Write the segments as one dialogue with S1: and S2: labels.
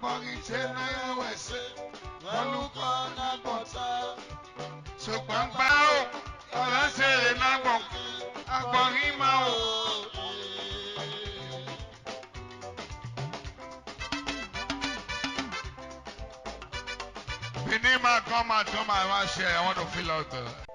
S1: Bongi Chena Wese, Waluka Nabota, so Bambao, Alasele Nabok, Abongimao. Pinima, come and do my one share. I want to fill out the.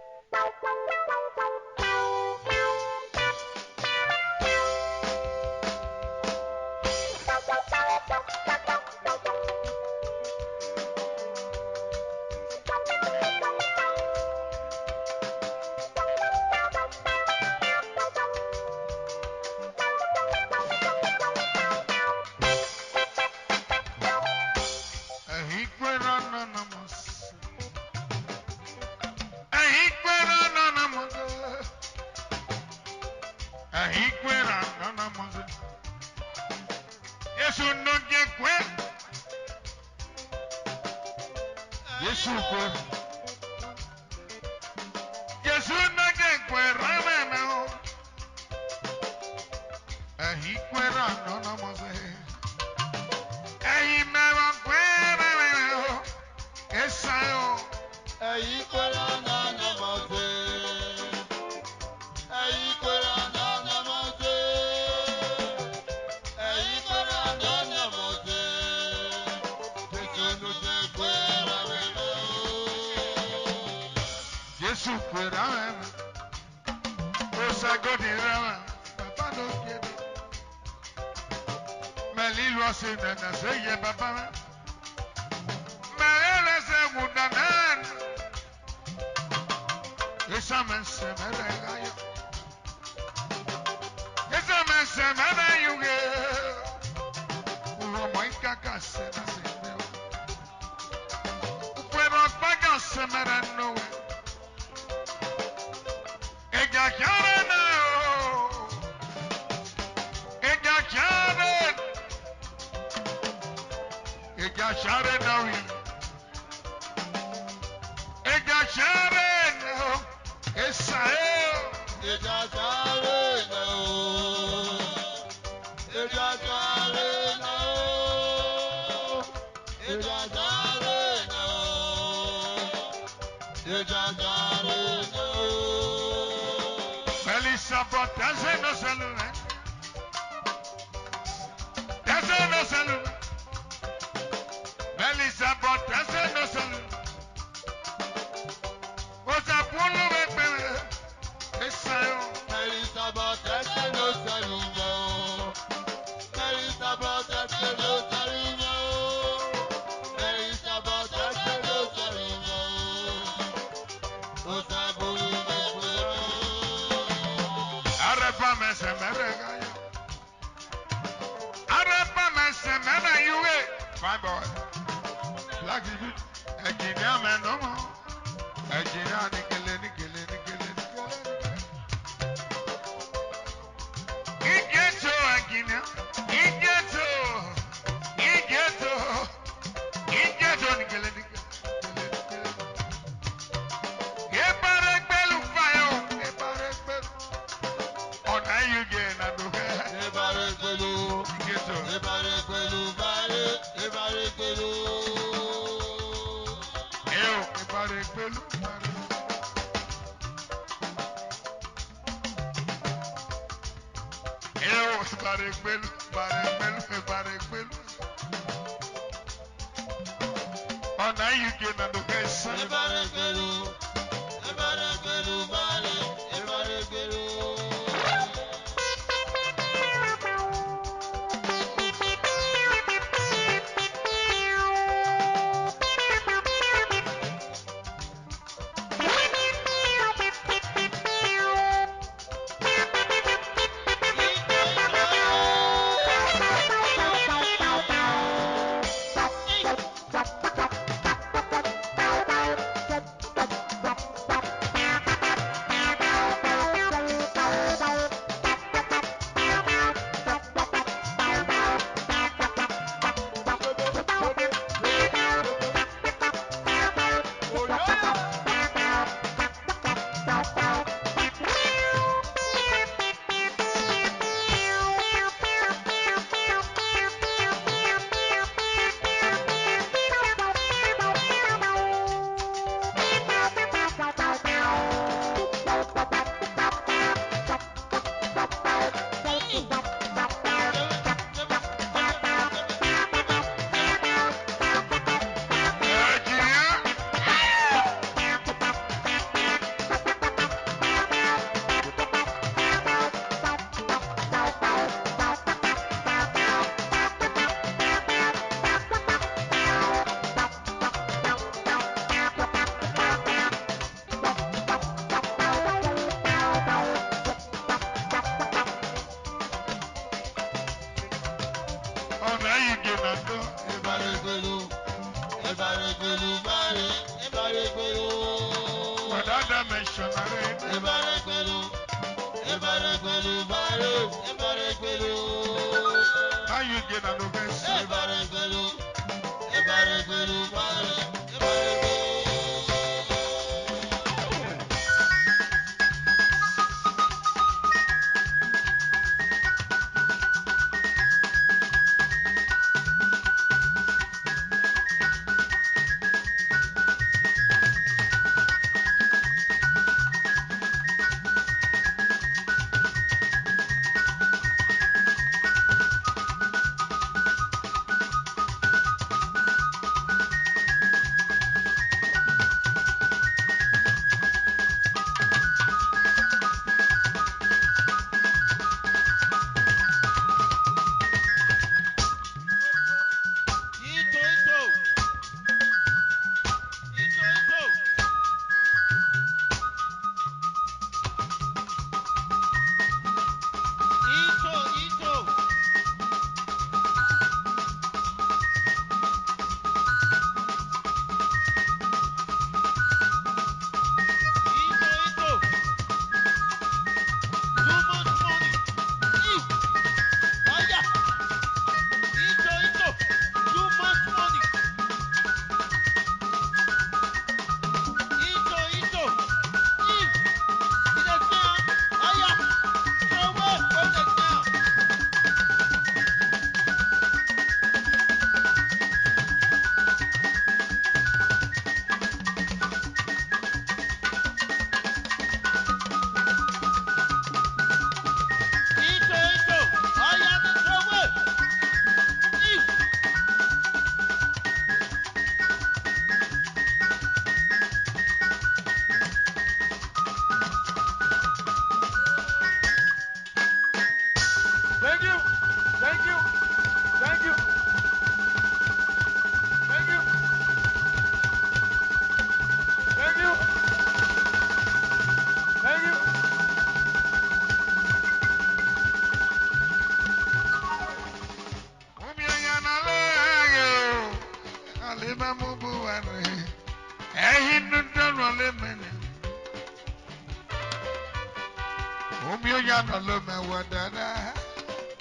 S1: Wadada,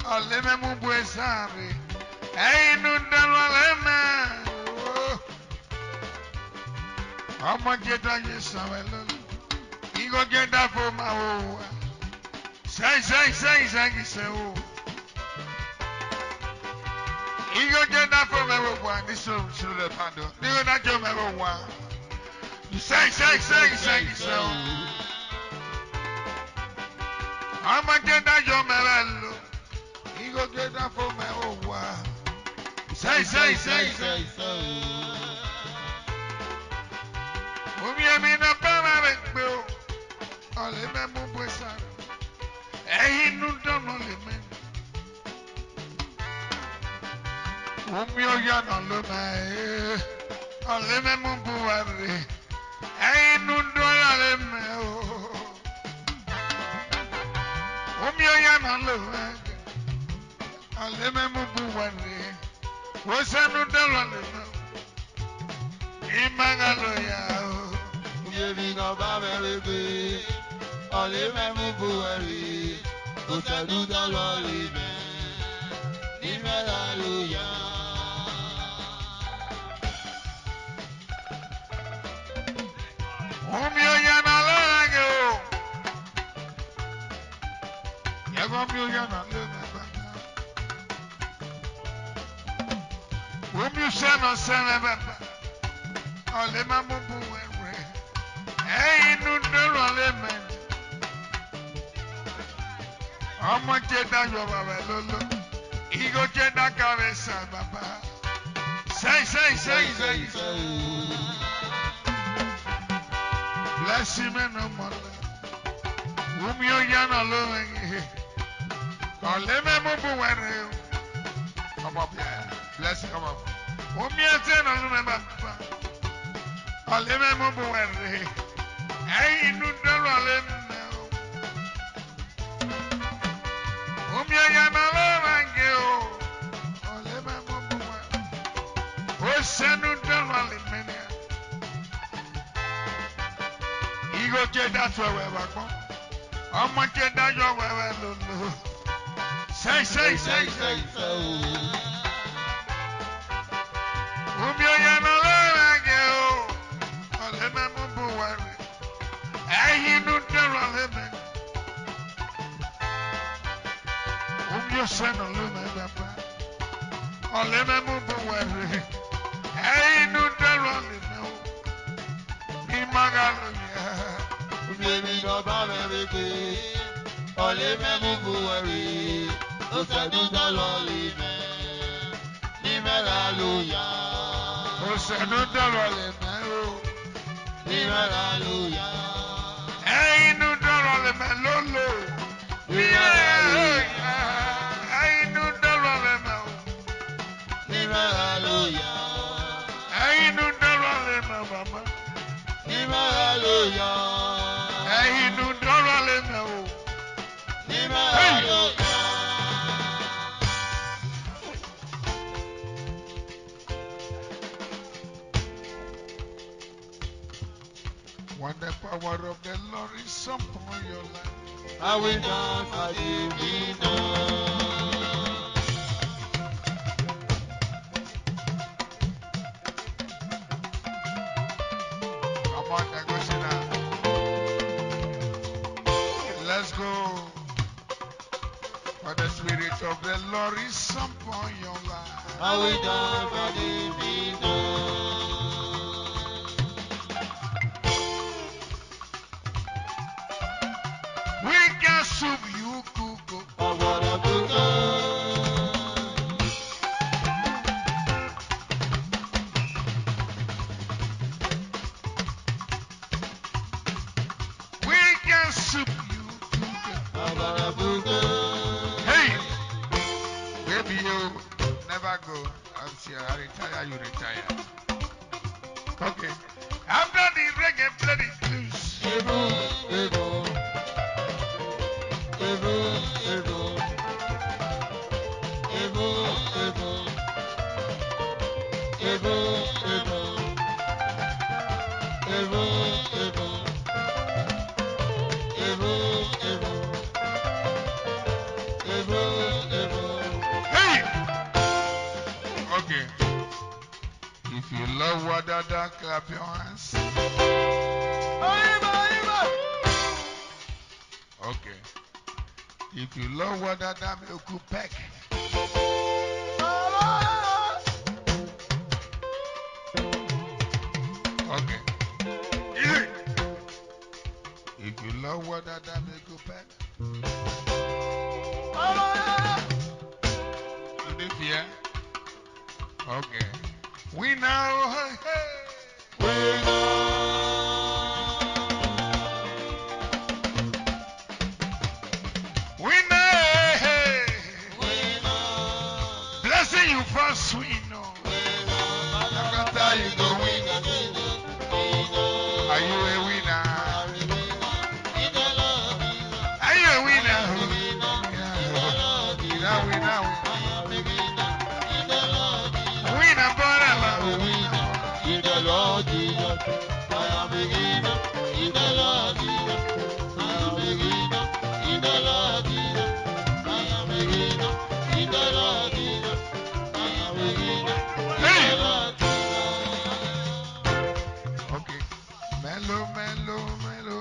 S1: Oleme Mubwesari, Ainundalema, I'ma get on your summer, you go get that for my own. Say, you go get that for my one. This is the panel. You go not your one. Say, so. I'ma get that your mellow. He go get that for my own one. Say, so. Umi amina para bill. All the memo boys are. Eh, no don't only men. Umi oyan on the man. All the memo boys. Eh, no don't only men. Umi oyan on the man. All the memo boys. What's a no don't only men. Imagaloya.
S2: Yemi no ba merebe, ole memu buwari, o sadu dalori me, imagaloya.
S1: Omio yana lango, yagomio yana lango. Omio sana baba, ole memu buwari. Hey, no, lemon. I'm going to get that your Lolo. He go get that cabeza, Papa. Say. Bless him and no more. Whom you yana loving. Or let me move away. Come up here. Bless him, come up. Whom you tell us, remember. Or let me move away. Hey, no, that's where we're going. I'm going to get that your way. Say. send a lumen papa. All let me move away. Hey, no, there only no. Imagaluya.
S2: Baby, no baby, all let me move away. Oh, say do the lolly man. Hallelujah.
S1: Oh, say do the lolly man.
S2: Hallelujah.
S1: Hey, no, there only man. Lolo. Yeah. Hey, no, there only man.
S2: Hallelujah.
S1: Hey, no, there only man, mama.
S2: Hallelujah.
S1: Hey, no, there only man.
S2: Hallelujah.
S1: When the power of the Lord is upon your life,
S2: I will dance for the
S1: come on, Negotiana. Let's go. For the Spirit of the Lord is upon your life.
S2: I will dance for the
S1: We can soup you cook.
S2: I wanna go.
S1: We can soup you cook.
S2: I wanna go.
S1: Hey, baby, you never go until I retire. You retire. Okay. After the reggae bloody blues. Hey! Okay. If you love Wadada, clap your hands. Okay. If you love Wadada, make you peck. Okay. Easy. If you love Wadada, make you peck. You didn't hear? Okay. We now, hey, hey. We know, hey. Blessing you first, we know. After you go win. Are you a winner? Are you a winner? Winner, winner, winner, forever.
S2: In the Lord Jesus, I am beginner. In the Lord Jesus, I am beginner. In the Lord Jesus, I am beginner. In the Lord Jesus, I am beginner. In the Lord Jesus.
S1: Okay. Mellow, mellow, mellow,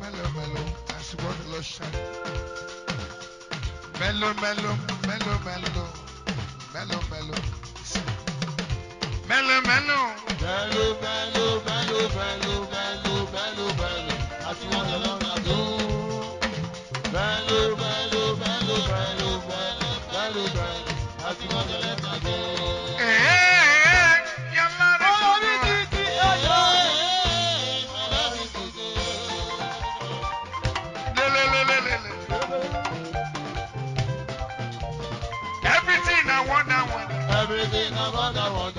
S1: mellow, mellow. That's what the Lord said. Mellow, mellow, mellow, mellow, mellow, mellow. Mellow, mellow.
S2: Bello, bello, bello, bello, bello, bello, bello. That's what the Lord has done. Bello, bello, bello, bello, bello, bello, bello. That's what the Lord has done.
S1: Hey, your Lord is everything I want, I want.
S2: Everything I want, I want.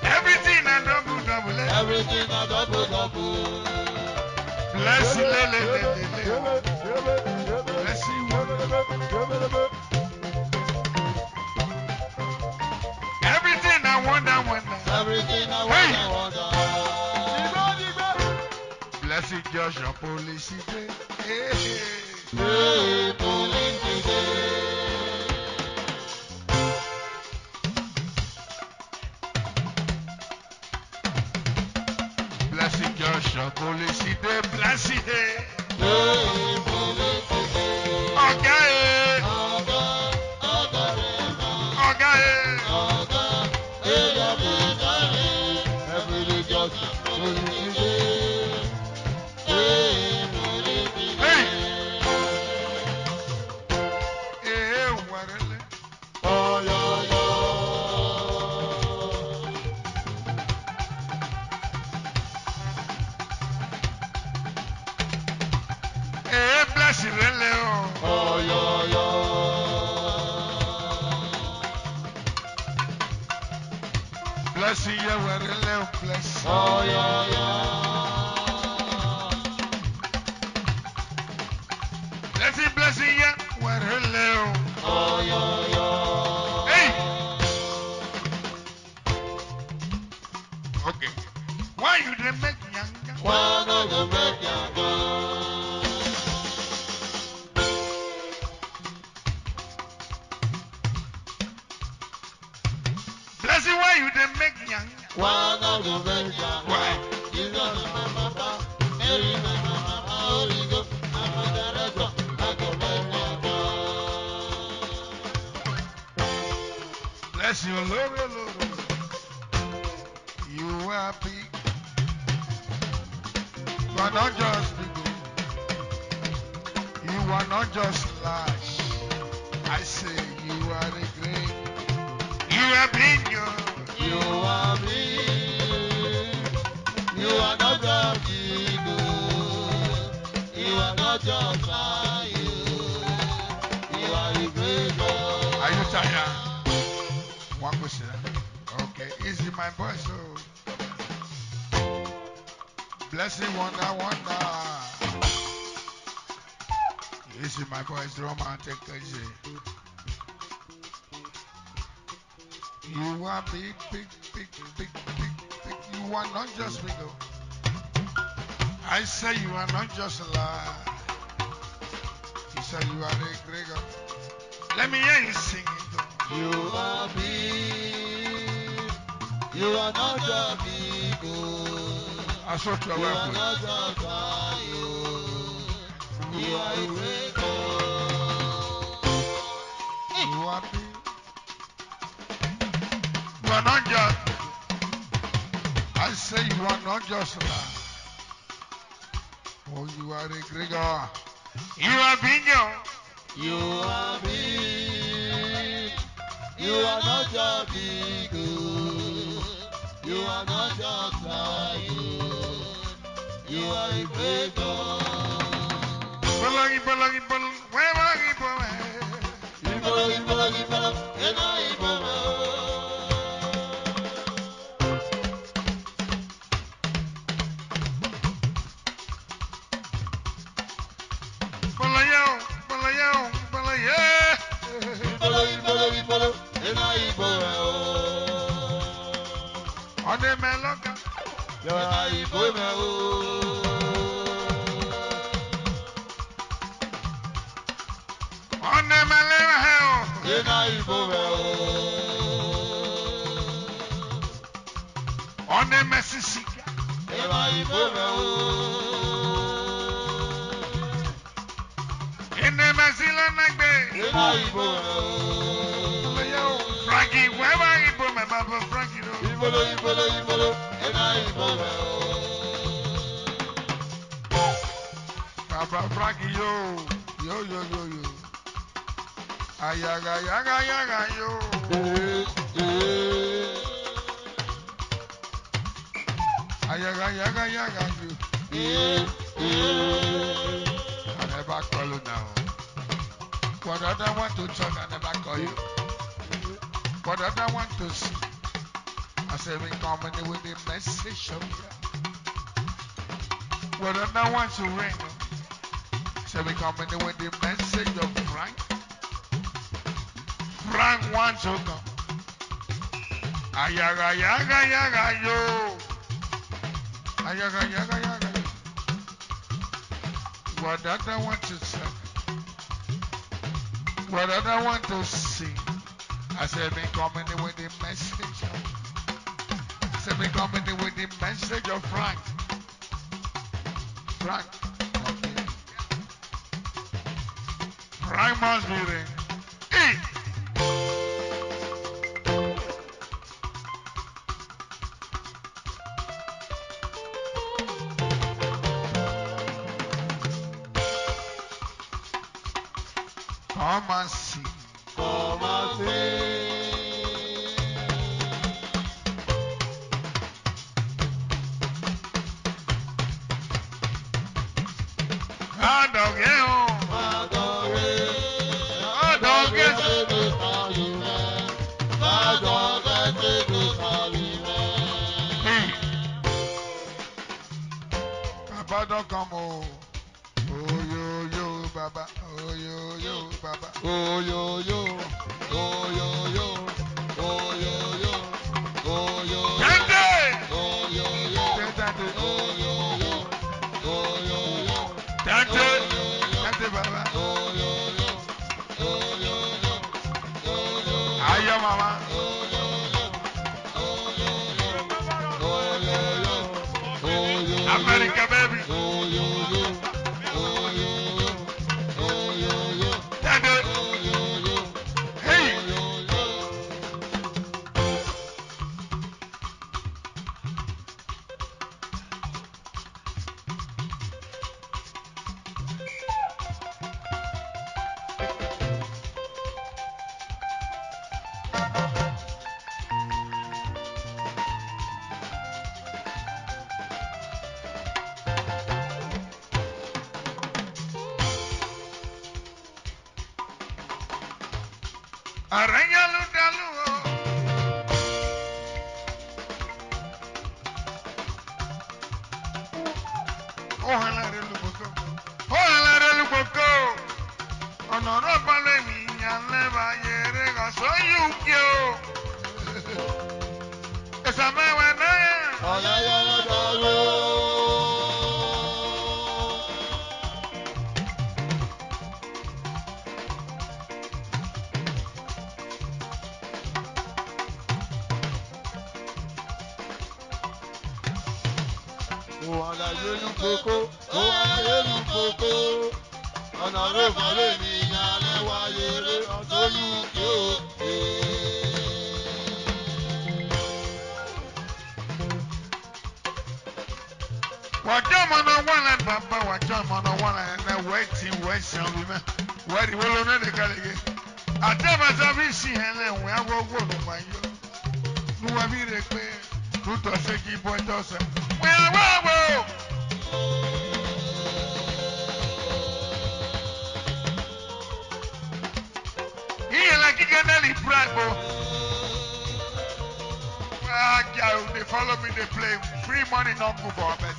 S1: Everything I double, double.
S2: Everything I double, double.
S1: Bless you, bless you. Everything I want, I want.
S2: Everything I want,
S1: Hey.
S2: I want.
S1: Bless you, Joshua, police. Hey.
S2: Hey, police today.
S1: Bless you, Joshua, bless you, Leo.
S2: Oh, yo, yo.
S1: Bless you, Leo. Bless you.
S2: Oh, yo, yo.
S1: Bless you, Leo.
S2: Oh, yo, yo.
S1: Hey. Okay. Why you didn't make younger?
S2: Why not go back younger?
S1: Bless you, why you didn't make younger?
S2: Why not go back younger?
S1: Why?
S2: Jesus, my papa, Mary, my mama, Holy Ghost, I'm a director, I go back younger.
S1: Bless you, Lord. You are big, but not just big. You are not just large. I say you are the great. You are big,
S2: You are big. You are not just big. You are not just like you. You are the great God.
S1: Are you tired? One question. Okay, easy, my boy. So, blessing, wonder. Easy, my boy. It's romantic. Easy. You are big. You are not just big. I say you are not just alive. You say you are the great God. Let me hear you sing it.
S2: You are big. You are not just big.
S1: I saw you
S2: You
S1: are
S2: are
S1: good.
S2: not just like you. You are the great God.
S1: You are big. You are not just. I say you are not just alive. Oh, you are the great God. You are big.
S2: You are big. You are not just big. You are not just like you. You are a great God.
S1: On the Mississippi. In the Mississippi. Frankie, where are you from, my Papa Frankie? Papa Frankie, yo. Ayaga, yo. Ayaga, yo. I never call you now. What other want to talk, I never call you. What other want to see? I say we coming with the message of God. What other want to ring? Say we coming with the message of Frank. Frank wants to come. Ayaga, yo. Ayaga, yo. What other want to say? What other want to see? I said, me coming with the message. I said, me coming with the message of Frank. Frank. Okay. Frank must be there. Hey. Come and see.
S2: Come and see.
S1: Hand of you. come on. Oh yo yo baba, oh yo yo baba,
S2: Oh yo yo, oh yo yo, oh yo yo, oh yo yo,
S1: Tante,
S2: oh yo yo,
S1: Tante,
S2: oh yo yo, oh yo yo,
S1: Tante, Tante baba,
S2: oh yo yo, oh yo yo, oh yo yo,
S1: ayo mama,
S2: oh yo yo, oh yo yo, oh yo yo, oh yo yo,
S1: America baby,
S2: oh yo yo, oh yo yo, oh yo yo,
S1: Tante,
S2: oh yo yo,
S1: hey.
S2: oh yo yo.
S1: Arranyalu dalu, ohala relu boko, ohala relu boko. Ọ̀nàrọ̀ balẹ̀ mi yànlẹ́ bá yẹrẹ kà sọ yùkì o. Ìsàmẹ́wẹ̀ náà.
S2: Ọ̀nà ló balẹ̀ mi yànlẹ́ wá yẹrẹ ọ̀tọ́ yùkì o.
S1: Wàjọ́ mọ̀nà wọ́n lẹ́nu bàbá wàjọ́ mọ̀nà wọ́n lẹ́nu ẹ̀ wẹ́ẹ̀tì wẹ́ẹ̀sán bí mẹ́ wẹ́ẹ̀dì wọ́n lọ́nà ẹ̀dẹ̀ kálẹ̀ àtẹ̀bàtà bí sì hẹ́n lẹ̀ wọ́n á wọ́wọ́ ló máa yọ. Nuwa bí rẹ̀ pé lùtọ̀ ṣe kí bọ́ ẹjọ́ sẹ́. Wọ́n á wọ́ wọ́. Iye la kíkẹ́ náà lè bragbo. They follow me, they play. Free money, not good for us.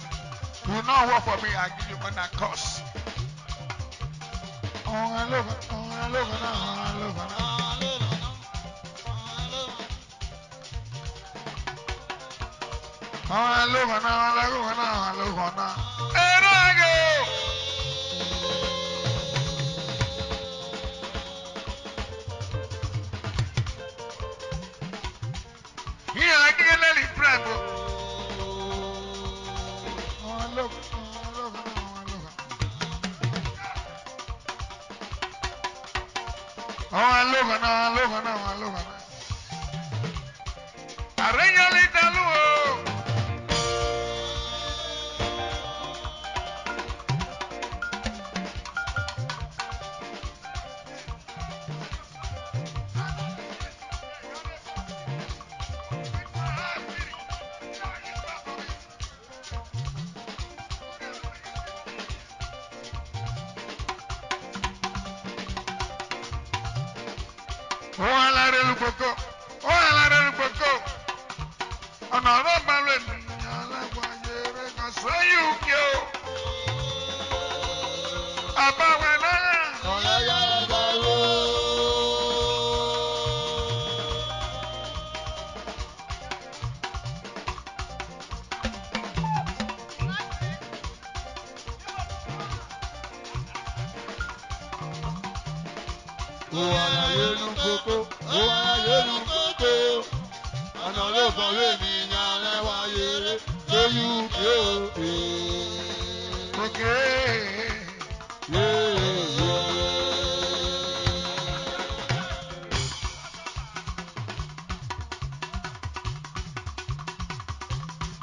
S1: Do not work for me, I give you money that cost. Oh, I love it. Oh, I love it. Oh, I love it. Oh, I love it. Oh, I love it. I love it. Hey, I go. Here, I can let it brag.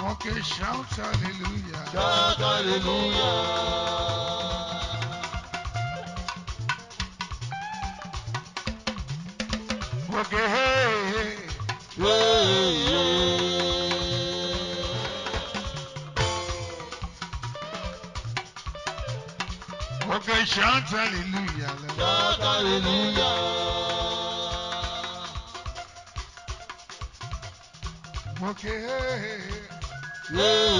S1: Okay, shout hallelujah.
S2: Shout hallelujah.
S1: Okay, hey, okay, shout hallelujah.
S2: Shout hallelujah.
S1: Okay,
S2: Yeah.